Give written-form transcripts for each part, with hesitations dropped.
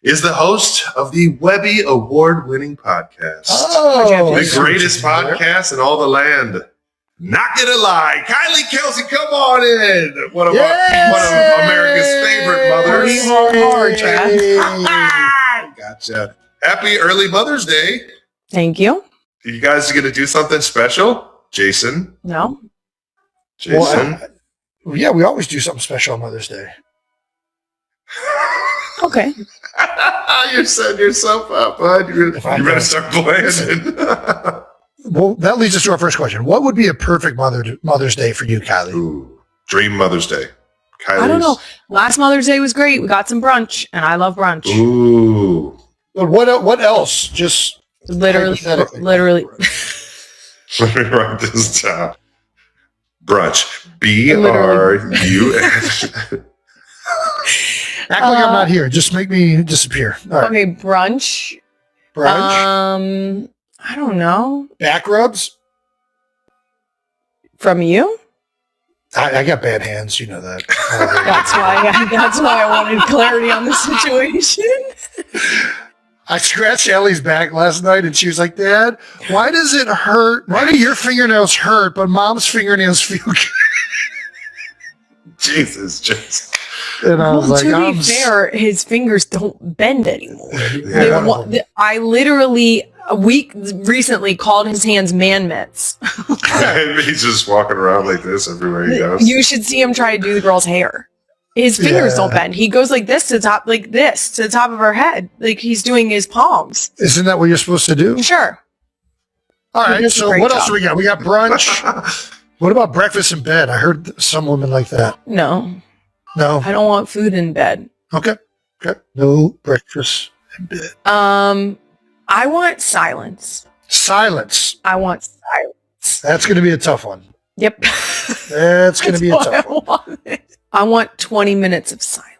is the host of the Webby Award-winning podcast. Oh, the greatest podcast in all the land. Not gonna lie, Kylie Kelce, come on in. One of America's favorite mothers. Gotcha. Happy early Mother's Day. Thank you. You guys are gonna do something special? Jason? No. Jason? Well, yeah, we always do something special on Mother's Day. Okay. You're setting yourself up, bud. You better start planning. Well, that leads us to our first question. What would be a perfect Mother's Day for you, Kylie? Ooh, dream Mother's Day. I don't know. Last Mother's Day was great. We got some brunch, and I love brunch. Ooh. But what else? Just literally. Let me write this down. Brunch. BRUNCH. Act like I'm not here. Just make me disappear. All right. Okay, brunch. Brunch? I don't know. Back rubs? From you? I got bad hands. You know that. That's why I wanted clarity on the situation. I scratched Ellie's back last night, and she was like, "Dad, why does it hurt? Why do your fingernails hurt, but Mom's fingernails feel good?" Jesus, just. And I was like, to be fair, his fingers don't bend anymore. I literally recently called his hands man mitts. He's just walking around like this everywhere he goes. You should see him try to do the girl's hair. His fingers don't bend. He goes like this to the top, like this to the top of her head, like he's doing his palms. Isn't that what you're supposed to do? Sure. All right. So what else do we got? We got brunch. What about breakfast in bed? I heard some women like that. No. I don't want food in bed. Okay. No breakfast in bed. I want silence. Silence. I want silence. That's going to be a tough one. Yep. That's going to be a tough one. I want 20 minutes of silence.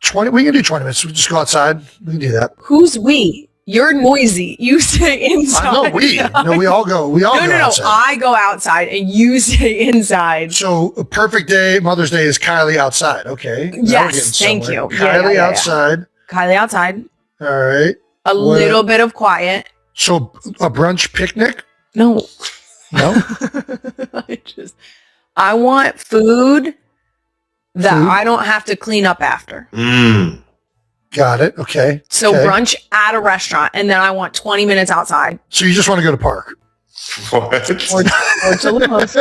20. We can do 20 minutes. We just go outside. We can do that. Who's we? You're noisy. You stay inside. No, we. No, we all go. We all go outside. I go outside and you stay inside. So a perfect day, Mother's Day, is Kylie outside. Okay. Yes. Thank you. Kylie outside. Kylie outside. All right. A little bit of quiet. So a brunch picnic? No. I want food that I don't have to clean up after. Got it. Okay. So brunch at a restaurant, and then I want 20 minutes outside. So you just want to go to park? What? Or to Limos.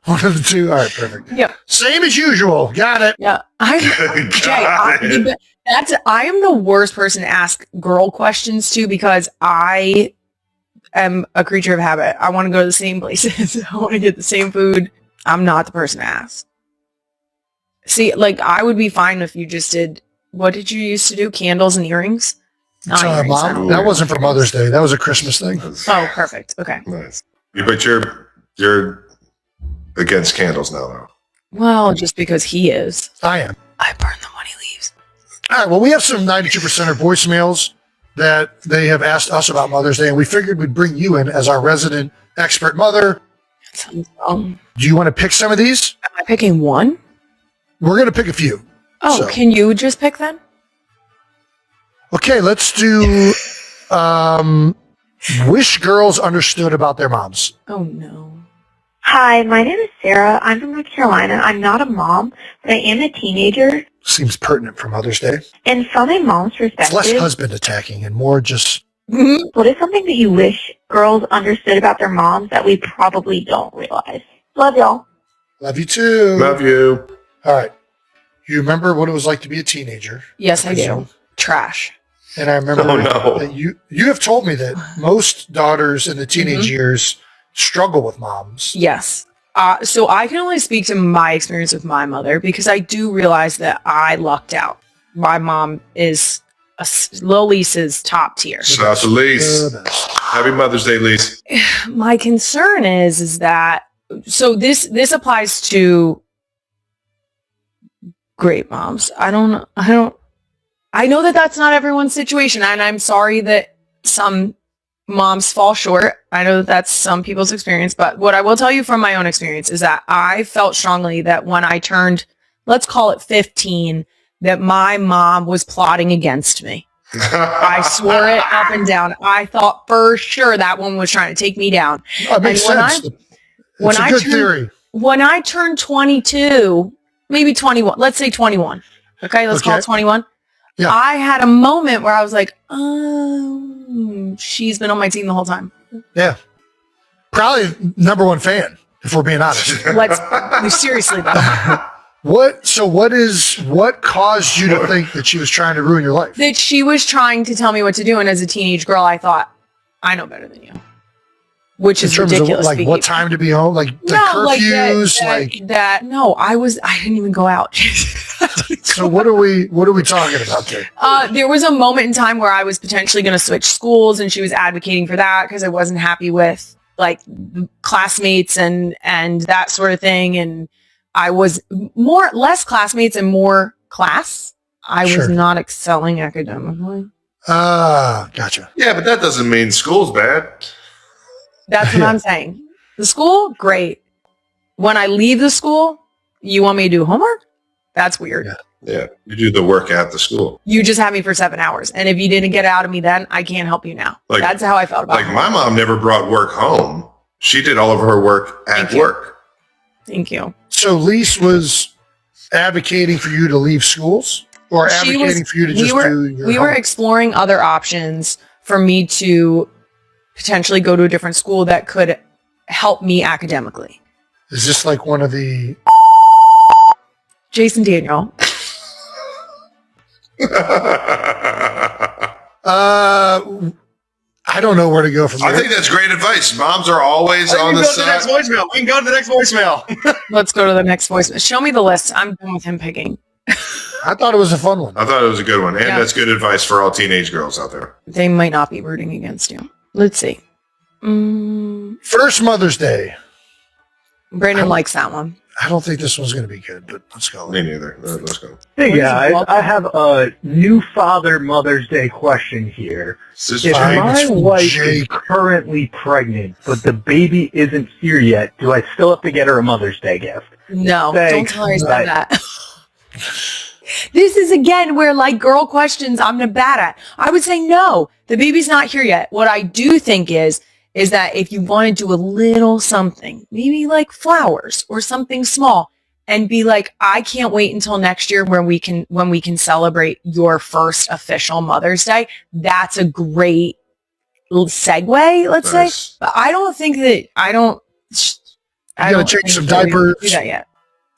One of the two. All right, perfect. Yeah. Same as usual. Got it. Yeah. I am the worst person to ask girl questions to because I am a creature of habit. I want to go to the same places. I want to get the same food. I'm not the person to ask. See, like I would be fine if you just did. What did you used to do? Candles and earrings? Mom, that wasn't for Mother's Day. That was a Christmas thing. Oh, perfect. Okay. Nice. But you're against candles now, though. Well, just because he is. I am. I burn them when he leaves. All right. Well, we have some 92% of voicemails that they have asked us about Mother's Day, and we figured we'd bring you in as our resident expert mother. That sounds wrong. Do you want to pick some of these? Am I picking one? We're going to pick a few. Oh, so. Can you just pick then? Okay, let's do wish girls understood about their moms. Oh, no. Hi, my name is Sarah. I'm from North Carolina. I'm not a mom, but I am a teenager. Seems pertinent for Mother's Day. And from a mom's perspective... It's less husband attacking and more just... What is something that you wish girls understood about their moms that we probably don't realize? Love y'all. Love you too. Love you. All right. You remember what it was like to be a teenager? Yes, I do. Trash. And I remember that you have told me that most daughters in the teenage years struggle with moms. Yes. So I can only speak to my experience with my mother because I do realize that I lucked out. My mom is Lil Lisa's top tier. Shout out to Lise. Happy Mother's Day, Lise. My concern is that so this applies to great moms. I know that that's not everyone's situation, and I'm sorry that some moms fall short. I know that that's some people's experience, but what I will tell you from my own experience is that I felt strongly that when I turned, let's call it 15, that my mom was plotting against me. I swore it up and down. I thought for sure that one was trying to take me down. Oh, it makes sense. It's a good theory. When I turned 22, maybe 21, let's say 21. Okay, let's call it 21. Yeah. I had a moment where I was like, oh, she's been on my team the whole time. Yeah. Probably number one fan, if we're being honest. Seriously though. What caused you to think that she was trying to ruin your life? That she was trying to tell me what to do. And as a teenage girl, I thought, I know better than you. Which is ridiculous. Of, like what time to be home? Like the curfews? No, I didn't even go out. So what are we talking about there? There was a moment in time where I was potentially going to switch schools and she was advocating for that because I wasn't happy with like classmates and that sort of thing. And I was less classmates and more class. I was not excelling academically. Gotcha. Yeah, but that doesn't mean school's bad. That's what I'm saying. The school, great. When I leave the school, you want me to do homework? That's weird. Yeah. You do the work at the school. You just have me for 7 hours. And if you didn't get out of me then, I can't help you now. That's how I felt about it. Like my mom never brought work home. She did all of her work at work. Thank you. So Lise was advocating for you to leave schools or advocating for you to just do your We were exploring other options for me to potentially go to a different school that could help me academically. Is this like one of the... Jason Daniel. I don't know where to go from there. I think that's great advice. Moms are always on the side. We can go to the next voicemail. Let's go to the next voicemail. Show me the list. I'm done with him picking. I thought it was a fun one. I thought it was a good one. And that's good advice for all teenage girls out there. They might not be rooting against you. Let's see. First Mother's Day. Brandon likes that one. I don't think this one's going to be good, but let's go. Me neither. Let's go. Hey guys, I have a new father Mother's Day question here. If my wife is currently pregnant, but the baby isn't here yet, do I still have to get her a Mother's Day gift? No, don't tell her I said that. This is again where like girl questions I'm bad at. I would say no, the baby's not here yet. What I do think is that if you want to do a little something, maybe like flowers or something small, and be like, I can't wait until next year when we can celebrate your first official Mother's Day. That's a great segue, let's say. But I don't think that I gotta change some diapers. Do that yet.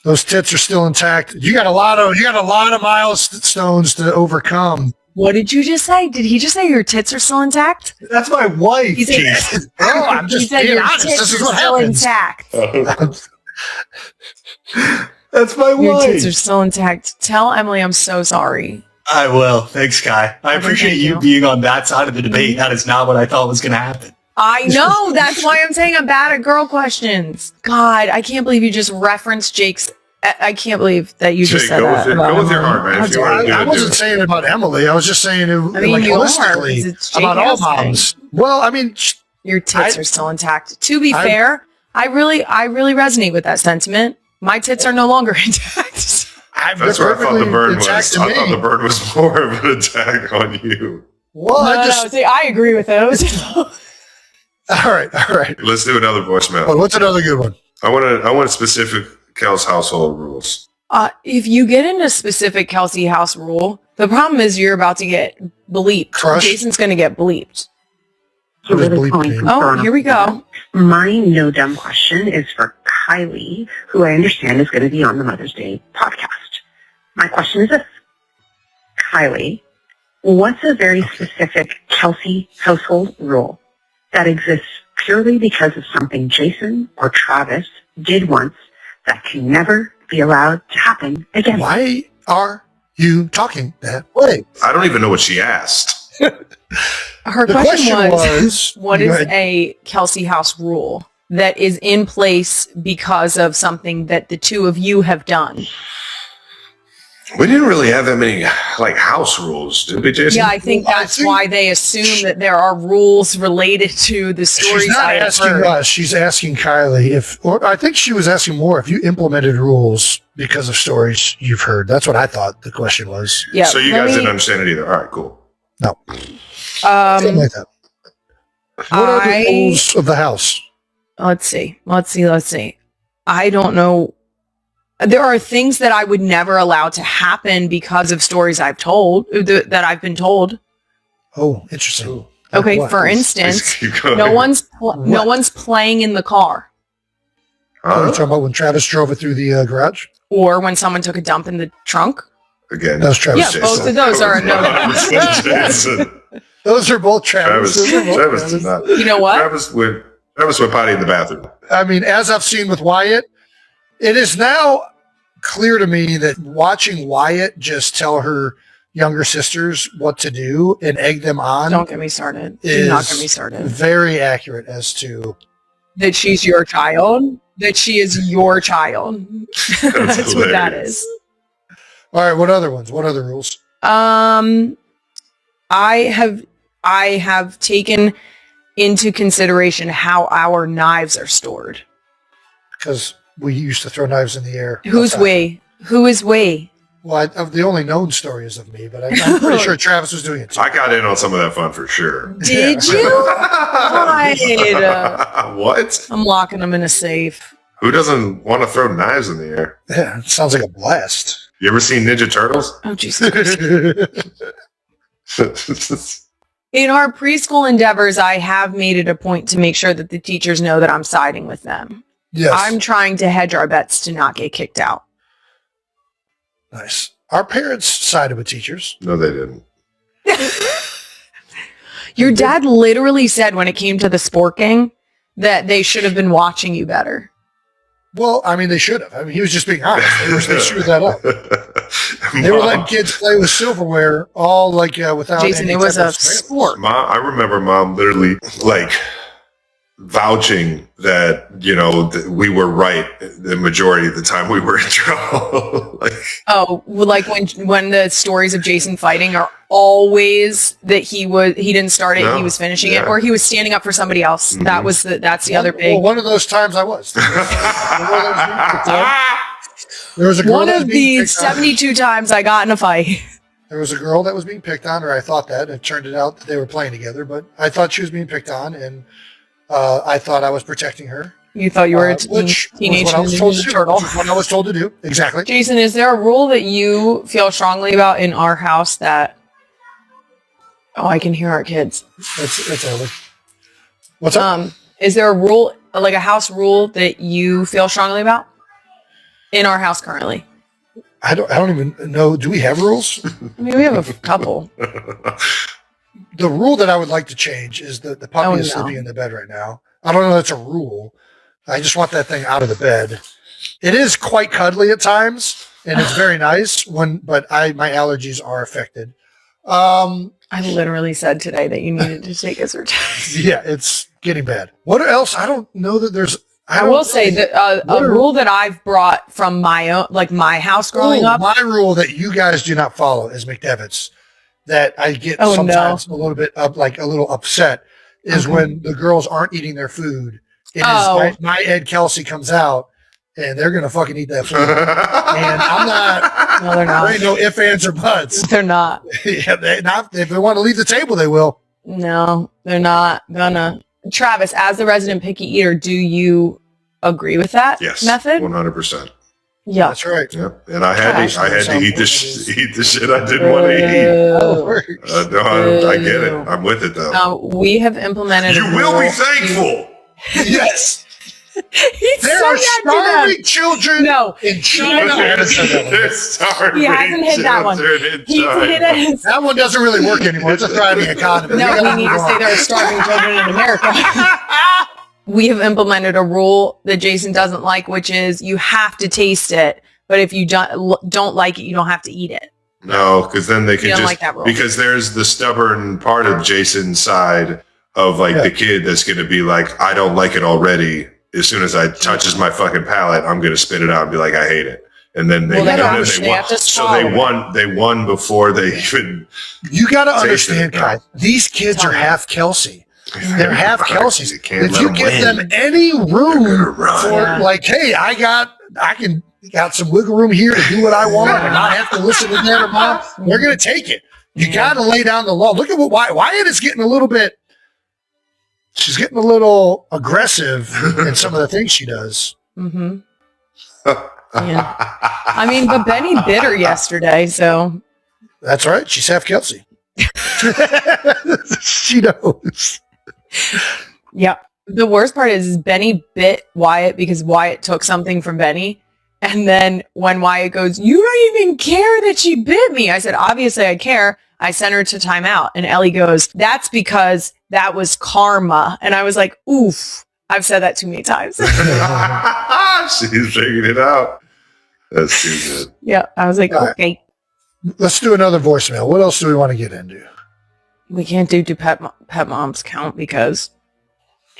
Those tits are still intact. You got a lot of milestones to overcome. What did you just say? Did he just say your tits are still intact? That's my wife. He said, I'm just being honest. This is what happens. Intact. That's my Your wife. tits are still intact. Tell Emily I'm so sorry. I will. Thanks, Kai. I appreciate you being on that side of the debate. That is not what I thought was going to happen. I know. That's why I'm saying I'm bad at girl questions. God, I can't believe you just referenced Jake's. I can't believe that you just said that. Go with your heart, man. If you want to do I wasn't saying about Emily. I was just saying holistically about all moms. Well, I mean, your tits are still intact. To be fair, I really resonate with that sentiment. My tits are no longer intact. That's where I thought the burn was. I thought the burn was more of an attack on you. Well, see, I agree with those. All right. Let's do another voicemail. Oh, what's another good one? I want specific Kel's household rules. If you get into specific Kelce house rule, the problem is you're about to get bleeped. Crush. Jason's going to get bleeped. So here we go. My no dumb question is for Kylie, who I understand is going to be on the Mother's Day podcast. My question is this. Kylie, what's a very specific Kelce household rule that exists purely because of something Jason or Travis did once that can never be allowed to happen again? Why are you talking that way? I don't even know what she asked. Her question was, what is a Kelce house rule that is in place because of something that the two of you have done? We didn't really have that many like house rules, did we, Jason? Yeah, I think that's why they assume that there are rules related to the stories. She's not asking us. She's asking Kylie or I think she was asking more if you implemented rules because of stories you've heard. That's what I thought the question was. Yeah. So you guys didn't understand it either. All right, cool. No. Something like that. What are the rules of the house? Let's see. I don't know. There are things that I would never allow to happen because of stories I've told, that I've been told. Oh, interesting. Okay, Like for instance, no one's playing in the car. Are you talking about when Travis drove it through the garage? Or when someone took a dump in the trunk? Again, that was Travis. Yeah, both of those are no. Those are both Travis. Travis did not. You know what? Travis went potty in the bathroom. I mean, as I've seen with Wyatt, it is now clear to me that watching Wyatt just tell her younger sisters what to do and egg them on. Don't get me started. Do not get me started. Very accurate as to that she's your child. That she is your child. That's what that is. All right. What other ones? What other rules? I have taken into consideration how our knives are stored. Because we used to throw knives in the air. Who's we? Who is we? Well, the only known story is of me, but I'm pretty sure Travis was doing it too. I got in on some of that fun for sure. Did you? What? I'm locking them in a safe. Who doesn't want to throw knives in the air? Yeah, it sounds like a blast. You ever seen Ninja Turtles? Oh, Jesus Christ. In our preschool endeavors, I have made it a point to make sure that the teachers know that I'm siding with them. Yes. I'm trying to hedge our bets to not get kicked out. Nice. Our parents sided with teachers. No, they didn't. Your dad literally said when it came to the sporking that they should have been watching you better. Well, I mean, they should have. I mean, he was just being honest. They screwed that up. They were letting kids play with silverware all like without. Jason, it was a sport. I remember Mom literally like vouching that, you know, we were right the majority of the time we were in trouble. Like when the stories of Jason fighting are always that he didn't start it, he was finishing it, or he was standing up for somebody else. Mm-hmm. That's the other big. Well, one of those times I was. There was a girl. One of the 72 times I got in a fight. There was a girl that was being picked on, or I thought that. It turned out that they were playing together, but I thought she was being picked on, and I thought I was protecting her. You thought you were a teenage turtle. What I was told to do. Exactly. Jason, is there a rule that you feel strongly about in our house that... Oh, I can hear our kids. That's Ellie. What's up? Is there a rule, like a house rule that you feel strongly about in our house currently? I don't even know. Do we have rules? I mean, we have a couple. The rule that I would like to change is that the puppy is sleeping in the bed right now. I don't know if that's a rule. I just want that thing out of the bed. It is quite cuddly at times, and it's very nice but my allergies are affected. I literally said today that you needed to take a Zyrtec. Yeah, it's getting bad. What else? I don't know that there's... I will say that a rule that I've brought from my own, like my house growing up. My rule that you guys do not follow is McDevitt's. That I get sometimes a little bit a little upset is when the girls aren't eating their food. My Ed Kelce comes out and they're gonna fucking eat that food. And I'm not. No, they're not. There ain't no ifs, ands, or buts. They're not. Yeah, if they want to leave the table, they will. No, they're not gonna. Travis, as the resident picky eater, do you agree with that method? 100%. Yeah, that's right. Yep. And I had to eat the shit I didn't want to eat. No, I get it. I'm with it though. We have implemented. You will be thankful. Yes. There are starving children in China. There's starving. He hasn't hit that one. That one doesn't really work anymore. It's a thriving economy. No, we need to say there are starving children in America. We have implemented a rule that Jason doesn't like, which is you have to taste it, but if you don't like it, you don't have to eat it. No, because then they can just like that rule. Because there's the stubborn part of Jason's side of the kid that's going to be like, I don't like it already. As soon as I touches my fucking palate, I'm going to spit it out and be like, I hate it. And then they won. So they won. They won before they even. You got to understand, Kai. These kids are half Kelce. They're half Kelce's. If you give them any room for, like, hey, I got some wiggle room here to do what I want and not have to listen to dad or mom, they're going to take it. You got to lay down the law. Look at what Wyatt is getting a little bit. She's getting a little aggressive in some of the things she does. Mm-hmm. Yeah. I mean, but Benny bit her yesterday, so. That's right. She's half Kelce. She knows. Yeah. The worst part is Benny bit Wyatt because Wyatt took something from Benny. And then when Wyatt goes, you don't even care that she bit me. I said, obviously I care. I sent her to timeout. And Ellie goes, that's because that was karma. And I was like, oof. I've said that too many times. She's figuring it out. That's too good. Yeah. I was like, okay. Let's do another voicemail. What else do we want to get into? We can't do pet moms count because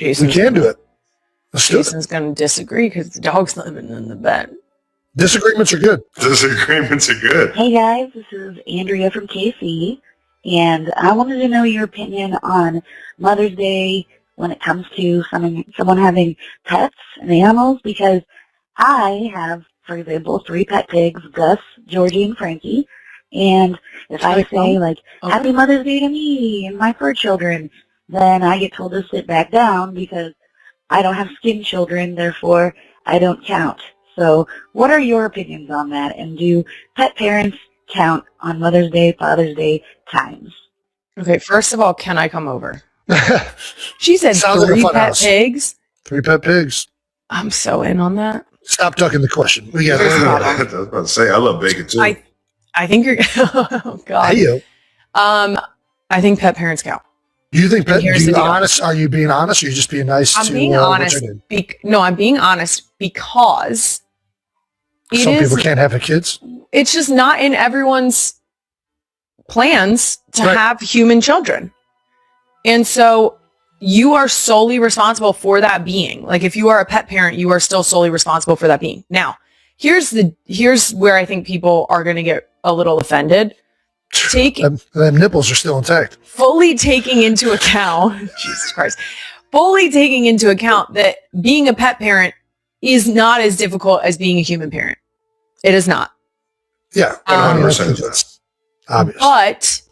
we can do it. Jason's going to disagree because the dog's living in the bed. Disagreements are good. Disagreements are good. Hey guys, this is Andrea from KC, and I wanted to know your opinion on Mother's Day when it comes to someone having pets and animals, because I have, for example, 3 pet pigs, Gus, Georgie, and Frankie, and if I say, like, Happy Mother's Day to me and my fur children, then I get told to sit back down because I don't have skin children, therefore I don't count. So what are your opinions on that? And do pet parents count on Mother's Day, Father's Day times? Okay, first of all, can I come over? She said 3 pet pigs. 3 pet pigs. I'm so in on that. Stop ducking the question. We got I was about to say, I love bacon too. I think you're, oh God. Hey, yo. I think pet parents count. Do you think pet, are you being honest or are you just being nice? I'm being honest. No, I'm being honest because some people can't have kids. It's just not in everyone's plans to have human children. And so you are solely responsible for that being. Like if you are a pet parent, you are still solely responsible for that being. Now, here's where I think people are going to get a little offended. Them nipples are still intact. Fully taking into account, Jesus Christ, fully taking into account that being a pet parent is not as difficult as being a human parent. It is not. Yeah, 100%. Obvious. But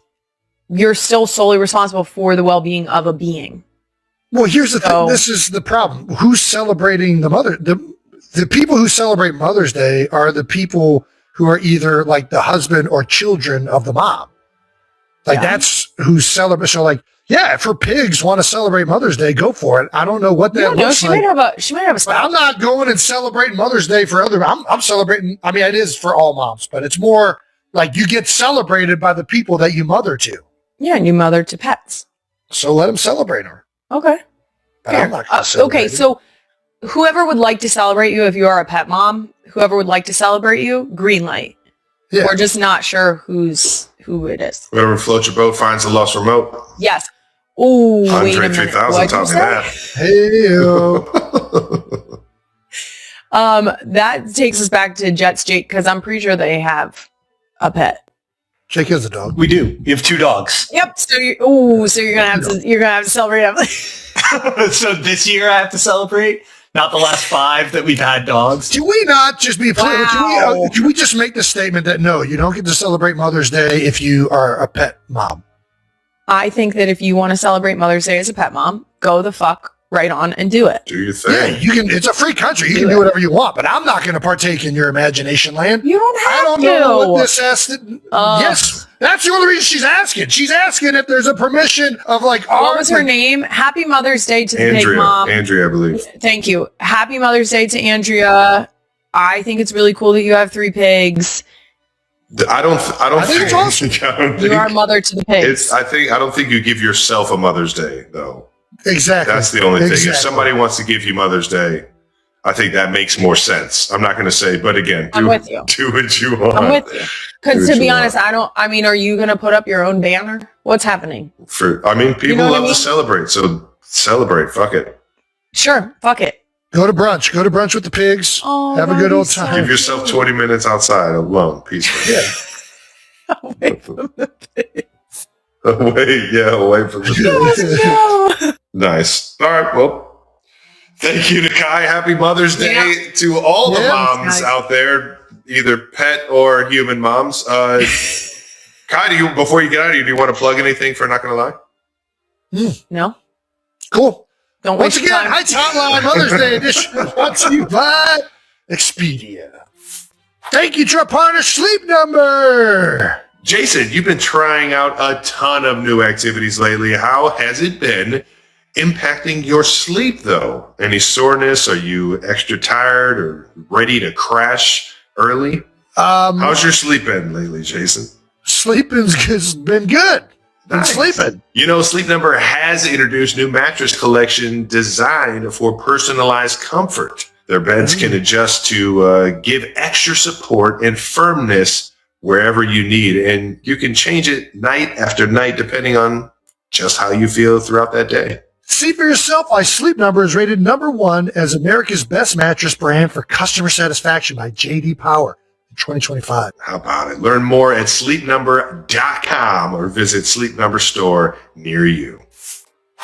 you're still solely responsible for the well-being of a being. Well, here's the thing. This is the problem. Who's celebrating the mother? The people who celebrate Mother's Day are the people who are either like the husband or children of the mom. Like that's who celebrates. So like, yeah, if her pigs want to celebrate Mother's Day, go for it. I don't know what that looks like. She might have a spouse. I'm not going and celebrating Mother's Day for other. I'm celebrating. I mean, it is for all moms, but it's more like you get celebrated by the people that you mother to. Yeah, and you mother to pets. So let them celebrate her. Okay. But I'm not going to celebrate. Okay, so whoever would like to celebrate you, if you are a pet mom, whoever would like to celebrate you, green light. Yeah. We're just not sure who it is. Whoever floats your boat finds the lost remote. Yes. Oh, wait a minute. 3000 taught me that. Hey. That takes us back to Jet's Jake because I'm pretty sure they have a pet. Jake has a dog. We do. We have 2 dogs. Yep. So you're gonna have to celebrate. So this year I have to celebrate. Not the last 5 that we've had dogs. Can we not just be clear? Can we just make the statement that no, you don't get to celebrate Mother's Day if you are a pet mom? I think that if you want to celebrate Mother's Day as a pet mom, go the fuck right on and do it. Do your thing. Yeah, you can. It's a free country. You can do whatever you want, but I'm not going to partake in your imagination land. You don't have to. I don't know what this has to. Yes, that's the only reason she's asking. She's asking if there's a permission of like. What was her name? Happy Mother's Day to the pig mom. Andrea, I believe. Thank you. Happy Mother's Day to Andrea. I think it's really cool that you have 3 pigs. I think it's awesome. You are a mother to the pigs. I don't think you give yourself a Mother's Day though. Exactly. That's the only thing. If somebody wants to give you Mother's Day, I think that makes more sense. I'm not going to say, but again, I'm with you. Do what you want. I'm with you. Because to be honest, are you going to put up your own banner? What's happening? People love to celebrate, so celebrate. Fuck it. Sure. Fuck it. Go to brunch. Go to brunch with the pigs. Oh, have a good old time. Give yourself 20 minutes outside alone. Peaceful. Yeah. Away from the pigs. away from the No. Nice. All right. Well, thank you to Kai. Happy Mother's Day to all the moms out there, either pet or human moms. Kai, before you get out of here, do you want to plug anything for Not Gonna Lie? No. Cool. Don't Once waste again, time. Heights Hotline Mother's Day edition is brought to you by Expedia. Thank you to our partner, Sleep Number. Jason, you've been trying out a ton of new activities lately. How has it been impacting your sleep, though? Any soreness? Are you extra tired or ready to crash early? How's your sleep been lately, Jason? Sleeping's been good. Been sleeping. You know, Sleep Number has introduced new mattress collection designed for personalized comfort. Their beds can adjust to give extra support and firmness wherever you need, and you can change it night after night depending on just how you feel throughout that day. See for yourself why Sleep Number is rated #1 as America's best mattress brand for customer satisfaction by J.D. Power in 2025. How about it? Learn more at sleepnumber.com or visit Sleep Number store near you.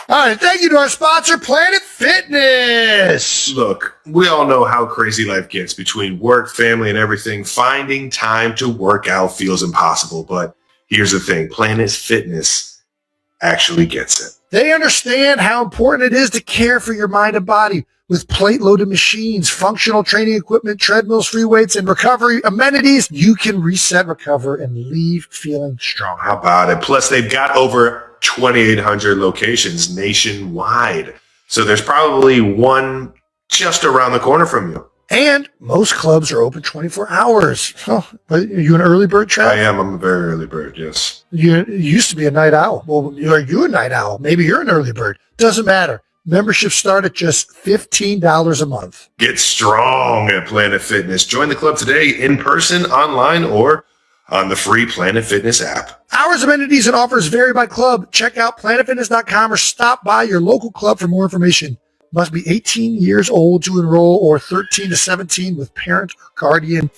All right, thank you to our sponsor, Planet Fitness. Look, we all know how crazy life gets between work, family, and everything. Finding time to work out feels impossible, but here's the thing. Planet Fitness actually gets it. They understand how important it is to care for your mind and body. With plate-loaded machines, functional training equipment, treadmills, free weights, and recovery amenities, you can reset, recover, and leave feeling strong. How about it? Plus, they've got over 2,800 locations nationwide. So there's probably one just around the corner from you. And most clubs are open 24 hours. Oh, are you an early bird, Trav? I am. I'm a very early bird, yes. You used to be a night owl. Well, are you a night owl? Maybe you're an early bird. Doesn't matter. Memberships start at just $15 a month. Get strong at Planet Fitness. Join the club today in person, online, or on the free Planet Fitness app. Hours, amenities, and offers vary by club. Check out planetfitness.com or stop by your local club for more information. Must be 18 years old to enroll or 13 to 17 with parent or guardian.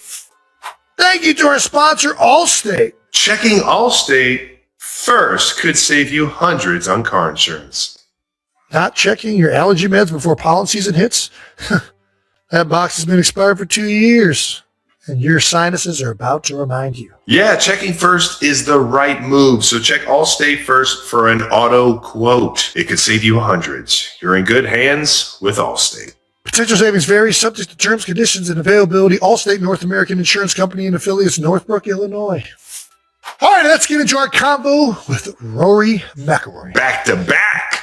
Thank you to our sponsor, Allstate. Checking Allstate first could save you hundreds on car insurance. Not checking your allergy meds before pollen season hits? That box has been expired for 2 years, and your sinuses are about to remind you. Yeah, checking first is the right move. So check Allstate first for an auto quote. It could save you hundreds. You're in good hands with Allstate. Potential savings vary, subject to terms, conditions, and availability. Allstate North American Insurance Company and affiliates, Northbrook, Illinois. All right, let's get into our convo with Rory McIlroy. Back to back.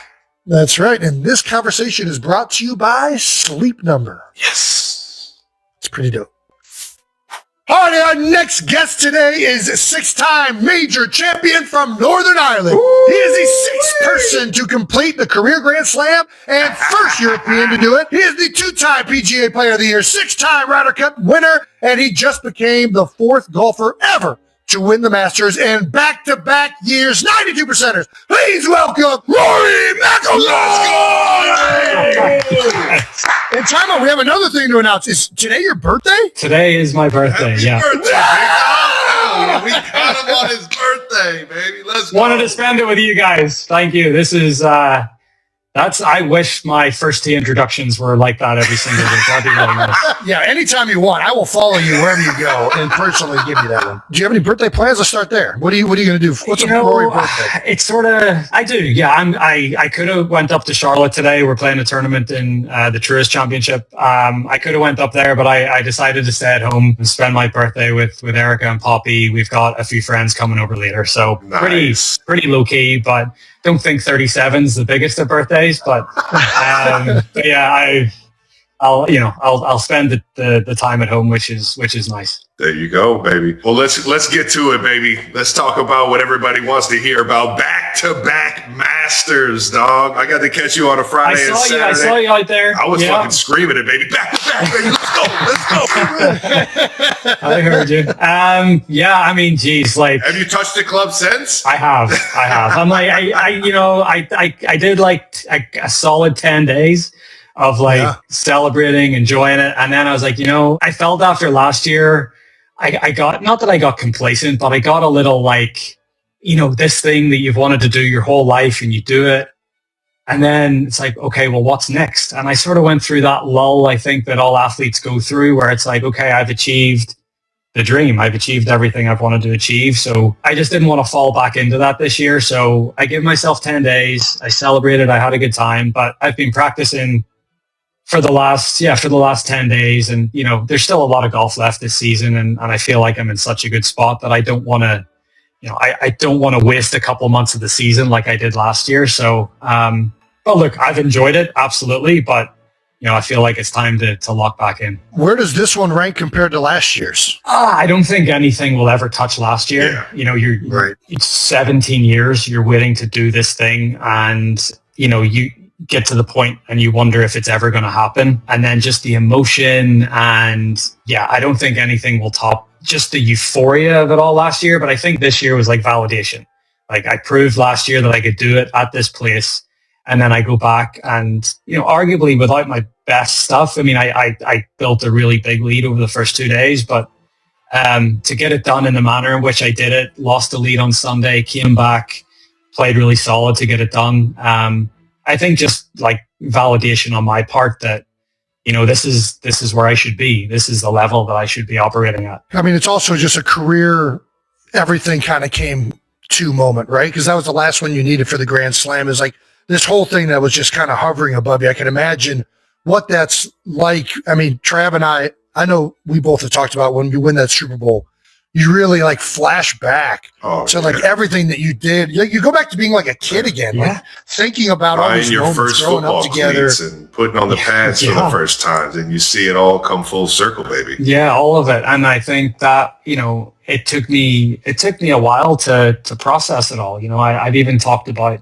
That's right, and this conversation is brought to you by Sleep Number. Yes. It's pretty dope. All right, our next guest today is a 6-time major champion from Northern Ireland. Ooh. He is the 6th person to complete the career Grand Slam and first European to do it. He is the 2-time PGA Player of the Year, 6-time Ryder Cup winner, and he just became the 4th golfer ever to win the Masters in back-to-back years, 92 percenters. Please welcome Rory McIlroy! In time out, we have another thing to announce. Is today your birthday? Today is my birthday, yeah. We got him on his birthday, baby. Let's go. Wanted to spend it with you guys. Thank you. This is, I wish my first tee introductions were like that every single week. That'd be really nice. Yeah, anytime you want, I will follow you wherever you go and personally give you that one. Do you have any birthday plans? Let's start there. What are you going to do? What's a Rory birthday? It's sort of, I do. Yeah, I could have went up to Charlotte today. We're playing a tournament in the Tourist Championship. I could have went up there, but I decided to stay at home and spend my birthday with Erica and Poppy. We've got a few friends coming over later, so nice. pretty low key, but don't think 37 is the biggest of birthdays, but yeah, I'll spend the time at home, which is nice. There you go, baby. Well, let's get to it, baby. Let's talk about what everybody wants to hear about. Back-to-back Masters, dog. I got to catch you on a Friday and Saturday. I saw you out there. I was fucking screaming it, baby. Back-to-back, baby. Let's go. I heard you. Yeah, I mean, geez, like. Have you touched the club since? I have. I'm like, I did like a solid 10 days. of like celebrating, enjoying it. And then I was like, I felt after last year, I got, not that I got complacent, but I got a little like, this thing that you've wanted to do your whole life and you do it. And then it's like, okay, well, what's next? And I sort of went through that lull, I think, that all athletes go through, where it's like, okay, I've achieved the dream. I've achieved everything I've wanted to achieve. So I just didn't want to fall back into that this year. So I gave myself 10 days. I celebrated. I had a good time, but I've been practicing for the last 10 days. And, there's still a lot of golf left this season. And I feel like I'm in such a good spot that I don't want to, I don't want to waste a couple months of the season like I did last year. So, but look, I've enjoyed it. Absolutely. But, I feel like it's time to lock back in. Where does this one rank compared to last year's? I don't think anything will ever touch last year. Yeah. You're right. It's 17 years you're waiting to do this thing, and you get to the point and you wonder if it's ever going to happen. And then just the emotion, and I don't think anything will top just the euphoria of it all last year. But I think this year was like validation. Like I proved last year that I could do it at this place. And then I go back and, arguably without my best stuff, I mean, I built a really big lead over the first 2 days, but to get it done in the manner in which I did it, lost the lead on Sunday, came back, played really solid to get it done. I think just like validation on my part that, this is where I should be. This is the level that I should be operating at. I mean, it's also just a career, everything kind of came to moment, right? Because that was the last one you needed for the Grand Slam, is like, this whole thing that was just kind of hovering above you. I can imagine what that's like. I mean, Trav and I know we both have talked about when you win that Super Bowl, you really like flash back to like everything that you did. You go back to being like a kid again, like thinking about all these your moments first growing up football together cleats and putting on the pads for the first time, and you see it all come full circle, baby. Yeah, all of it. And I think that, it took me a while to process it all. I've even talked about,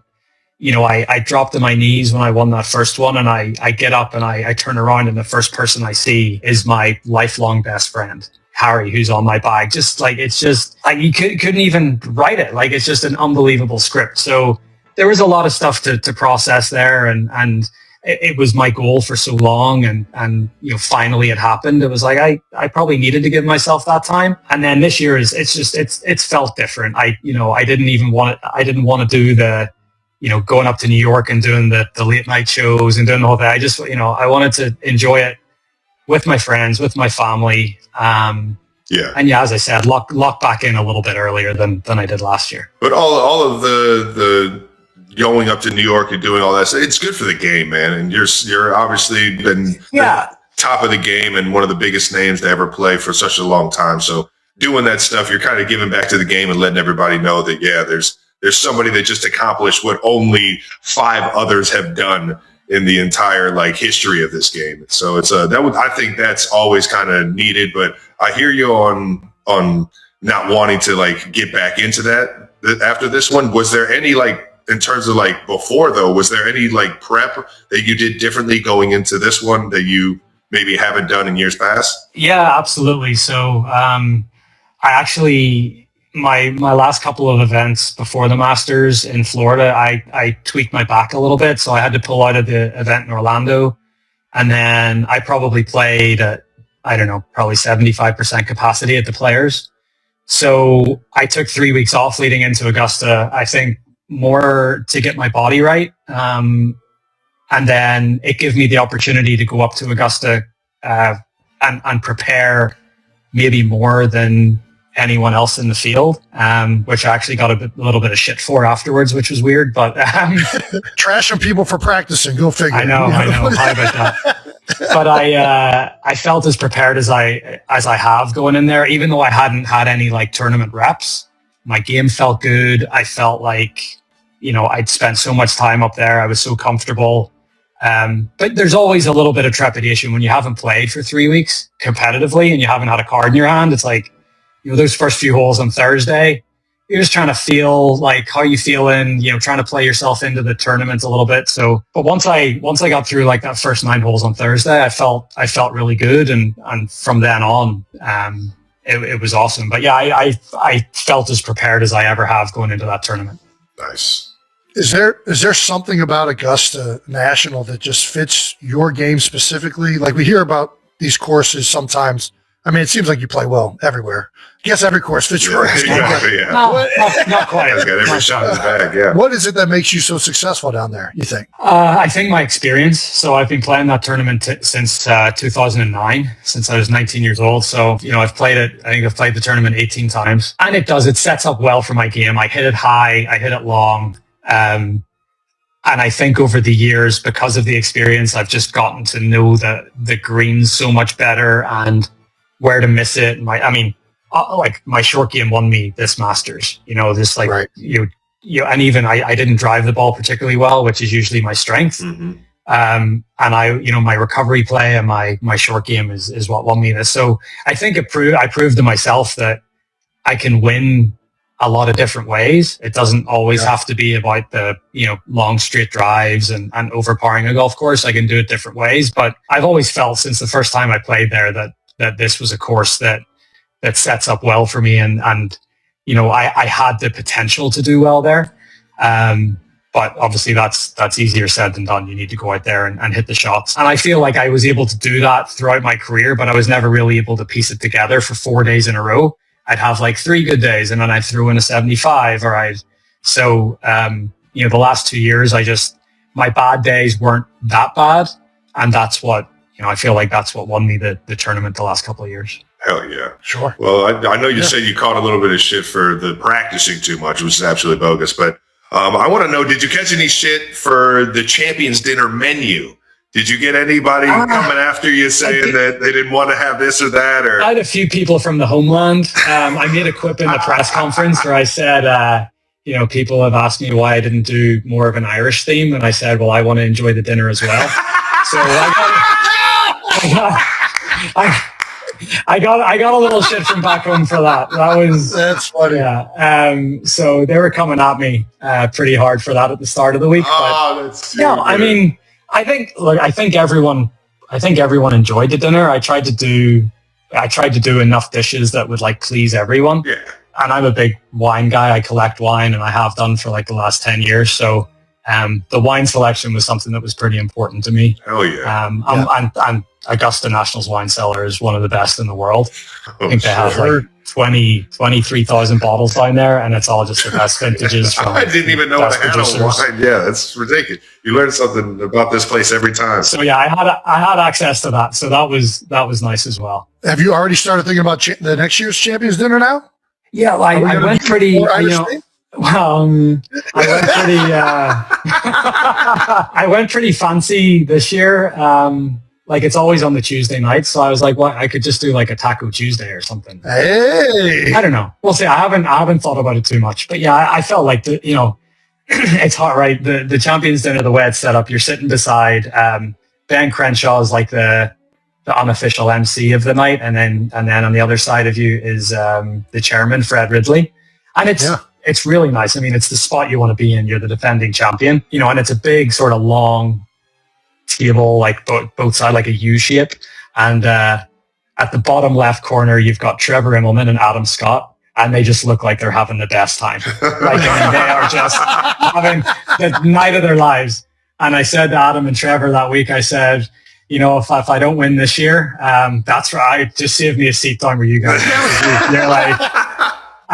I dropped to my knees when I won that first one, and I get up and I turn around, and the first person I see is my lifelong best friend, Harry, who's on my bag. Just like, it's just like, you couldn't even write it. Like, it's just an unbelievable script. So there was a lot of stuff to process there, and it was my goal for so long, and finally it happened. It was like, I probably needed to give myself that time. And then this year it's felt different. I didn't want to do the, going up to New York and doing the late night shows and doing the whole thing. I just, I wanted to enjoy it with my friends, with my family. And as I said, lock back in a little bit earlier than I did last year. But all of the going up to New York and doing all that, it's good for the game, man. And you're obviously been the top of the game and one of the biggest names to ever play for such a long time. So doing that stuff, you're kind of giving back to the game and letting everybody know that, there's somebody that just accomplished what only 5 others have done in the entire history of this game. So it's I think that's always kind of needed. But I hear you on not wanting to get back into that after this one. Was there any in terms of before though? Was there any prep that you did differently going into this one that you maybe haven't done in years past? Yeah, absolutely. So I actually. My last couple of events before the Masters in Florida, I tweaked my back a little bit. So I had to pull out of the event in Orlando. And then I probably played at, probably 75% capacity at the Players. So I took 3 weeks off leading into Augusta, I think more to get my body right. And then it gave me the opportunity to go up to Augusta and prepare maybe more than anyone else in the field, which I actually got a little bit of shit for afterwards, which was weird, but trashing people for practicing, go figure. I know. How about that? But I felt as prepared as I have going in there, even though I hadn't had any tournament reps. My game felt good. I felt like, I'd spent so much time up there. I was so comfortable. But there's always a little bit of trepidation when you haven't played for 3 weeks competitively and you haven't had a card in your hand. It's like, those first few holes on Thursday, you're just trying to feel how you feeling, trying to play yourself into the tournament a little bit. So, but once I got through that first 9 holes on Thursday, I felt really good. And from then on, it was awesome. But yeah, I felt as prepared as I ever have going into that tournament. Nice. Is there something about Augusta National that just fits your game specifically? Like we hear about these courses sometimes. I mean, it seems like you play well everywhere. I guess every course fits your game. Exactly, yeah. Not quite. He's got every shot in his bag, yeah. What is it that makes you so successful down there, you think? I think my experience. So I've been playing that tournament since 2009, since I was 19 years old. So, I've played it. I think I've played the tournament 18 times. And it sets up well for my game. I hit it high. I hit it long. And I think over the years, because of the experience, I've just gotten to know the greens so much better and where to miss it. My short game won me this Masters. Right. And even I didn't drive the ball particularly well, which is usually my strength. Mm-hmm. And my recovery play and my short game is what won me this. So I think I proved to myself that I can win a lot of different ways. It doesn't always have to be about the, long straight drives and overpowering a golf course. I can do it different ways, but I've always felt since the first time I played there that this was a course that sets up well for me. And I had the potential to do well there. But obviously that's easier said than done. You need to go out there and hit the shots. And I feel like I was able to do that throughout my career, but I was never really able to piece it together for 4 days in a row. I'd have like 3 good days and then I'd throw in a 75 the last 2 years, my bad days weren't that bad. And that's what, I feel like that's what won me the tournament the last couple of years. Hell yeah. Sure. Well, I know you said you caught a little bit of shit for the practicing too much, which is absolutely bogus. But I want to know, did you catch any shit for the Champions Dinner menu? Did you get anybody coming after you saying that they didn't want to have this or that? Or I had a few people from the homeland. I made a quip in the press conference where I said, people have asked me why I didn't do more of an Irish theme. And I said, well, I want to enjoy the dinner as well. So I got a little shit from back home for that. That's funny. Yeah. So they were coming at me pretty hard for that at the start of the week. I think everyone enjoyed the dinner. I tried to do enough dishes that would please everyone. Yeah. And I'm a big wine guy. I collect wine and I have done for the last 10 years. So the wine selection was something that was pretty important to me. Hell yeah. And Augusta National's wine cellar is one of the best in the world. I think they have 23,000 bottles down there, and it's all just the best vintages. I didn't even know what had a wine. Yeah, that's ridiculous. You learn something about this place every time. So yeah, I had access to that, so that was nice as well. Have you already started thinking about the next year's Champions Dinner now? Yeah, I went pretty. I went pretty fancy this year. It's always on the Tuesday night, so I was like, "What? I could just do a Taco Tuesday or something." Hey, I don't know. We'll see. I haven't thought about it too much, but yeah, I felt like it's hot, right? The Champions Dinner, the way it's set up, you're sitting beside Ben Crenshaw is the unofficial MC of the night, and then on the other side of you is the chairman, Fred Ridley, and it's really nice. I mean, it's the spot you want to be in. You're the defending champion, and it's a big sort of long table, both sides, like a U shape. And at the bottom left corner, you've got Trevor Immelman and Adam Scott, and they just look like they're having the best time. They are just having the night of their lives. And I said to Adam and Trevor that week, I said, if I don't win this year, that's right. Just save me a seat down where you guys are. You're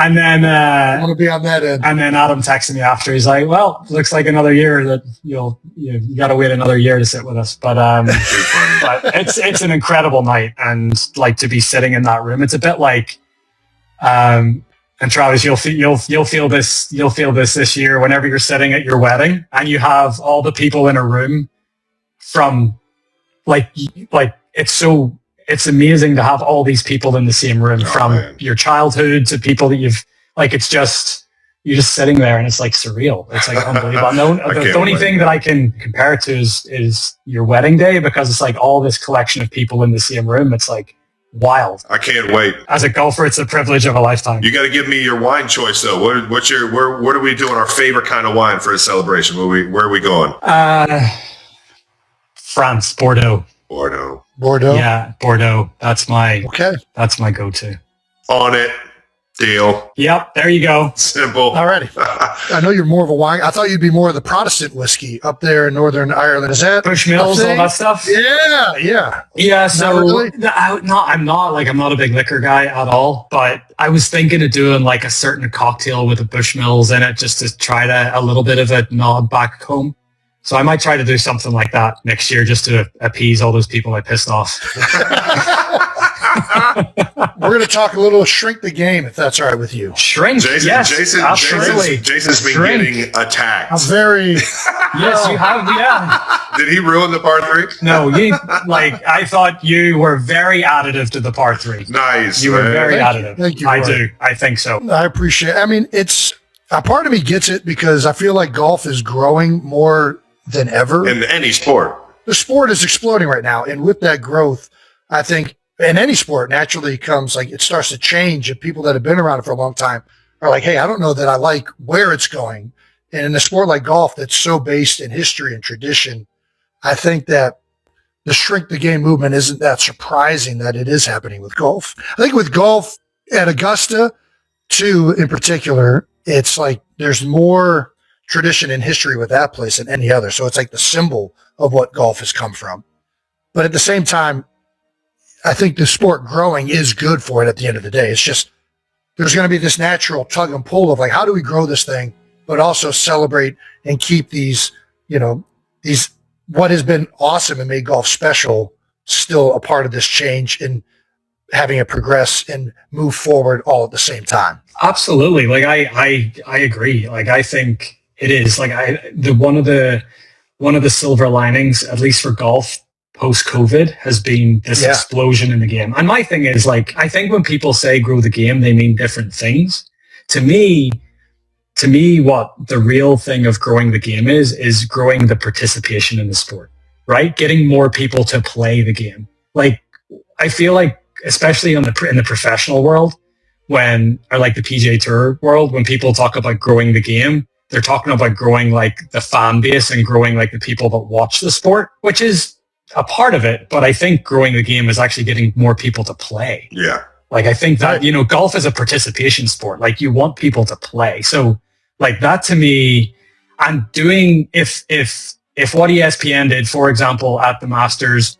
and then I want to be on that end. And then Adam texted me after. He's like, "Well, looks like another year that you got to wait another year to sit with us." But but it's an incredible night, and to be sitting in that room, it's a bit like, and Travis, you'll feel this this year whenever you're sitting at your wedding and you have all the people in a room from it's amazing to have all these people in the same room your childhood to people that you're just sitting there and it's surreal. It's unbelievable. The only thing that I can compare it to is your wedding day, because it's all this collection of people in the same room. It's wild. I can't wait. As a golfer, it's a privilege of a lifetime. You got to give me your wine choice though. What are we doing? Our favorite kind of wine for a celebration? Where are we going? France, Bordeaux. Bordeaux. Yeah, Bordeaux. That's my go-to. On it. Deal. Yep, there you go. Simple. Alrighty. I know you're more of a wine. I thought you'd be more of the Protestant whiskey up there in Northern Ireland. Is that Bushmills, all that stuff? Yeah. So really? I'm not a big liquor guy at all, but I was thinking of doing like a certain cocktail with a Bushmills in it just to try a little bit of a nod back home. So I might try to do something like that next year just to appease all those people I pissed off. We're going to talk a little shrink the game, if that's all right with you. Shrink, Jason's been getting attacked. I'm very... Yes, you have, yeah. Did he ruin the par 3? No, I thought you were very additive to the par 3. Nice. You were very additive. Thank you. I do. I think so. I appreciate it. I mean, it's... A part of me gets it because I feel like golf is growing more than ever. In any sport. The sport is exploding right now. And with that growth, I think in any sport naturally comes like it starts to change, and people that have been around it for a long time are like, hey, I don't know that I like where it's going. And in a sport like golf that's so based in history and tradition, I think that the shrink the game movement isn't that surprising that it is happening with golf. I think with golf at Augusta too, in particular, it's like there's more tradition and history with that place than any other. So it's like the symbol of what golf has come from. But at the same time, I think the sport growing is good for it at the end of the day. It's just, there's going to be this natural tug and pull of like, how do we grow this thing, but also celebrate and keep these, what has been awesome and made golf special still a part of this change and having it progress and move forward all at the same time. Absolutely. Like I agree. Like I think it is like one of the silver linings, at least for golf, post-COVID has been this explosion in the game. And my thing is like, I think when people say grow the game, they mean different things. To me, what the real thing of growing the game is growing the participation in the sport, right? Getting more people to play the game. Like, I feel like, especially in the professional world, or like the PGA Tour world, when people talk about growing the game, they're talking about growing like the fan base and growing like the people that watch the sport, which is a part of it, but I think growing the game is actually getting more people to play. Yeah. Like I think that, golf is a participation sport. Like you want people to play. So like that to me, I'm doing, if what ESPN did, for example, at the Masters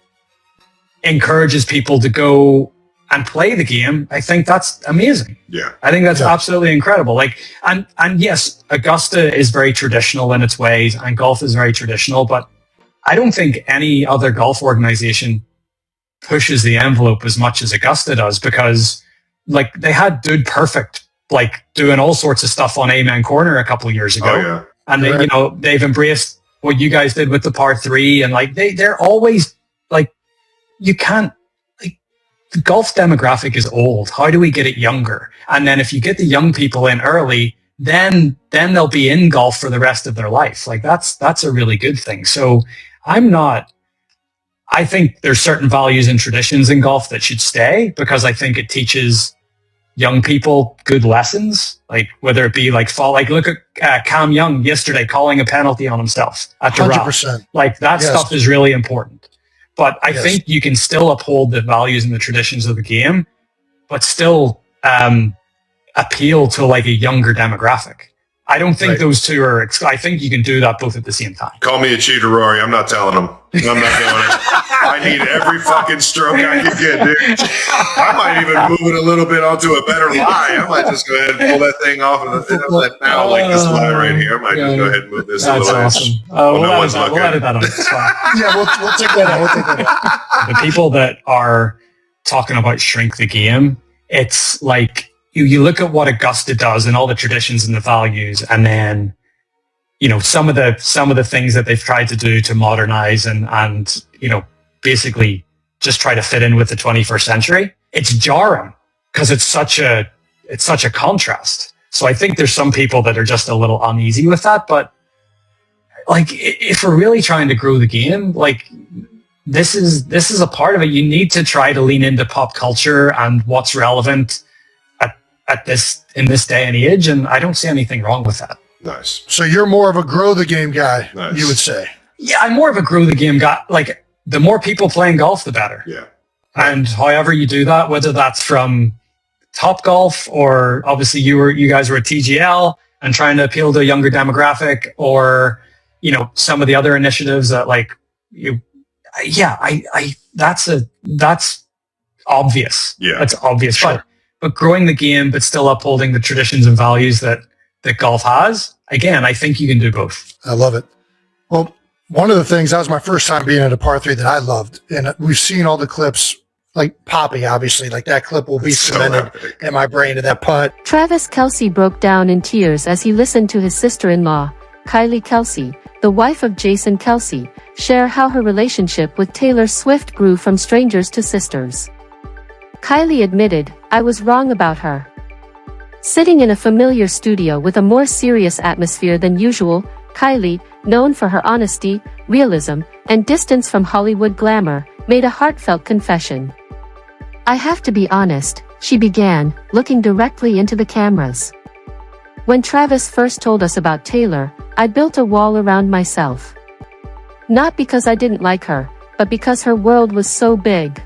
encourages people to go and play the game, I think that's amazing. Yeah. I think that's absolutely incredible. Like, and yes, Augusta is very traditional in its ways and golf is very traditional, but I don't think any other golf organization pushes the envelope as much as Augusta does, because like they had Dude Perfect, like doing all sorts of stuff on Amen Corner a couple of years ago. Oh, yeah. And they, they've embraced what you guys did with the par 3, and like they're always like, you can't, like, the golf demographic is old. How do we get it younger? And then if you get the young people in early, then they'll be in golf for the rest of their life. Like that's a really good thing. So I think there's certain values and traditions in golf that should stay, because I think it teaches young people good lessons, like whether it be like look at Cam Young yesterday calling a penalty on himself at the 100%. Like that stuff is really important. But I think you can still uphold the values and the traditions of the game, but still appeal to like a younger demographic. I don't think those two are, I think you can do that both at the same time. Call me a cheater, Rory. I'm not telling him. I'm not doing it. I need every fucking stroke I can get, dude. I might even move it a little bit onto a better lie. I might just go ahead and pull that thing off of now, like this lie right here. I might just go ahead and move this a little bit. That's awesome. We'll edit that on. It's fine. Yeah, we'll take that out. We'll take that out. The people that are talking about shrink the game, it's like, you look at what Augusta does and all the traditions and the values, and then some of the things that they've tried to do to modernize and basically just try to fit in with the 21st century. It's jarring because it's such a contrast. So I think there's some people that are just a little uneasy with that. But like, if we're really trying to grow the game, like this is a part of it. You need to try to lean into pop culture and what's relevant in this day and age, and I don't see anything wrong with that. Nice. So you're more of a grow the game guy, you would say? Yeah, I'm more of a grow the game guy. Like, the more people playing golf, the better. Yeah. And however you do that, whether that's from Topgolf, or obviously you guys were at TGL and trying to appeal to a younger demographic, or, you know, some of the other initiatives that like you, that's obvious. Yeah. That's obvious. Sure. But growing the game, but still upholding the traditions and values that golf has. Again, I think you can do both. I love it. Well, one of the things, that was my first time being at a par 3 that I loved. And we've seen all the clips, like Poppy, obviously, like that clip will be cemented in my brain to that putt. Travis Kelce broke down in tears as he listened to his sister-in-law, Kylie Kelce, the wife of Jason Kelce, share how her relationship with Taylor Swift grew from strangers to sisters. Kylie admitted, "I was wrong about her." Sitting in a familiar studio with a more serious atmosphere than usual, Kylie, known for her honesty, realism, and distance from Hollywood glamour, made a heartfelt confession. "I have to be honest," she began, looking directly into the cameras. "When Travis first told us about Taylor, I built a wall around myself. Not because I didn't like her, but because her world was so big.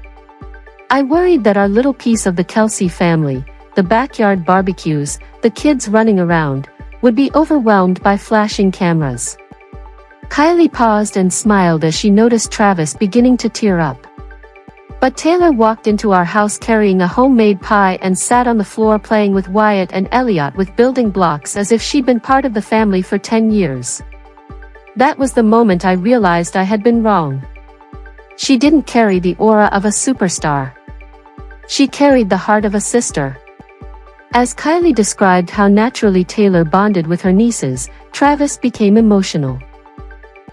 I worried that our little piece of the Kelce family, the backyard barbecues, the kids running around, would be overwhelmed by flashing cameras." Kylie paused and smiled as she noticed Travis beginning to tear up. "But Taylor walked into our house carrying a homemade pie and sat on the floor playing with Wyatt and Elliot with building blocks as if she'd been part of the family for 10 years. That was the moment I realized I had been wrong. She didn't carry the aura of a superstar. She carried the heart of a sister." As Kylie described how naturally Taylor bonded with her nieces, Travis became emotional.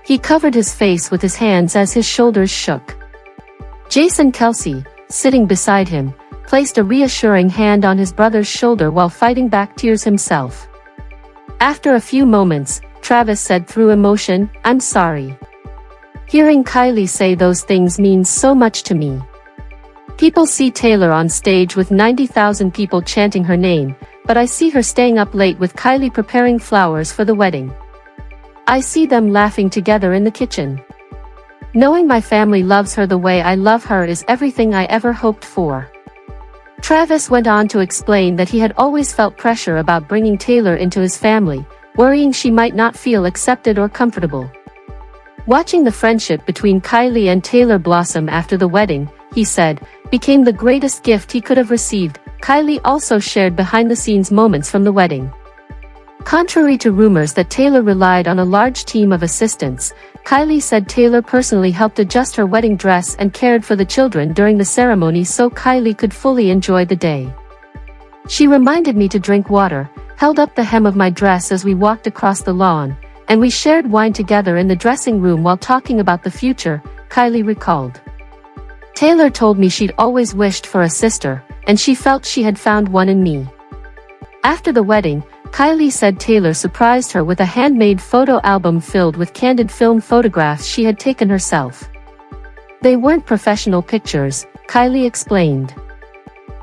He covered his face with his hands as his shoulders shook. Jason Kelce, sitting beside him, placed a reassuring hand on his brother's shoulder while fighting back tears himself. After a few moments, Travis said through emotion, "I'm sorry. Hearing Kylie say those things means so much to me. People see Taylor on stage with 90,000 people chanting her name, but I see her staying up late with Kylie preparing flowers for the wedding. I see them laughing together in the kitchen. Knowing my family loves her the way I love her is everything I ever hoped for." Travis went on to explain that he had always felt pressure about bringing Taylor into his family, worrying she might not feel accepted or comfortable. Watching the friendship between Kylie and Taylor blossom after the wedding, he said, became the greatest gift he could have received. Kylie also shared behind-the-scenes moments from the wedding. Contrary to rumors that Taylor relied on a large team of assistants, Kylie said Taylor personally helped adjust her wedding dress and cared for the children during the ceremony so Kylie could fully enjoy the day. "She reminded me to drink water, held up the hem of my dress as we walked across the lawn, and we shared wine together in the dressing room while talking about the future," Kylie recalled. "Taylor told me she'd always wished for a sister, and she felt she had found one in me." After the wedding, Kylie said Taylor surprised her with a handmade photo album filled with candid film photographs she had taken herself. "They weren't professional pictures," Kylie explained.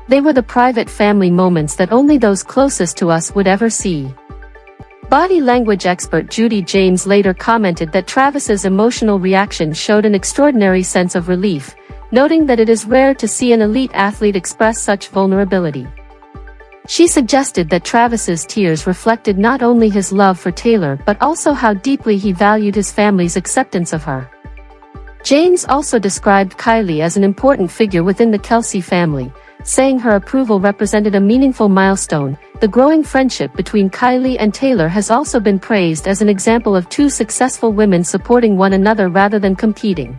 "They were the private family moments that only those closest to us would ever see." Body language expert Judy James later commented that Travis's emotional reaction showed an extraordinary sense of relief, noting that it is rare to see an elite athlete express such vulnerability. She suggested that Travis's tears reflected not only his love for Taylor but also how deeply he valued his family's acceptance of her. James also described Kylie as an important figure within the Kelce family, saying her approval represented a meaningful milestone. The growing friendship between Kylie and Taylor has also been praised as an example of two successful women supporting one another rather than competing.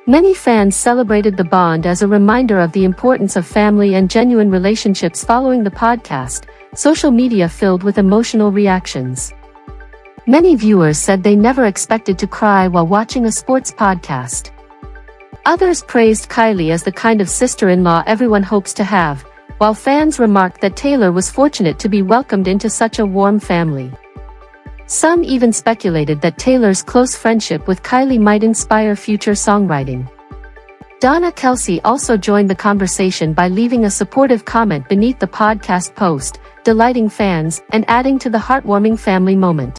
Many fans celebrated the bond as a reminder of the importance of family and genuine relationships. Following the podcast, social media filled with emotional reactions. Many viewers said they never expected to cry while watching a sports podcast. Others praised Kylie as the kind of sister-in-law everyone hopes to have, while fans remarked that Taylor was fortunate to be welcomed into such a warm family. Some even speculated that Taylor's close friendship with Kylie might inspire future songwriting. Donna Kelce also joined the conversation by leaving a supportive comment beneath the podcast post, delighting fans and adding to the heartwarming family moment.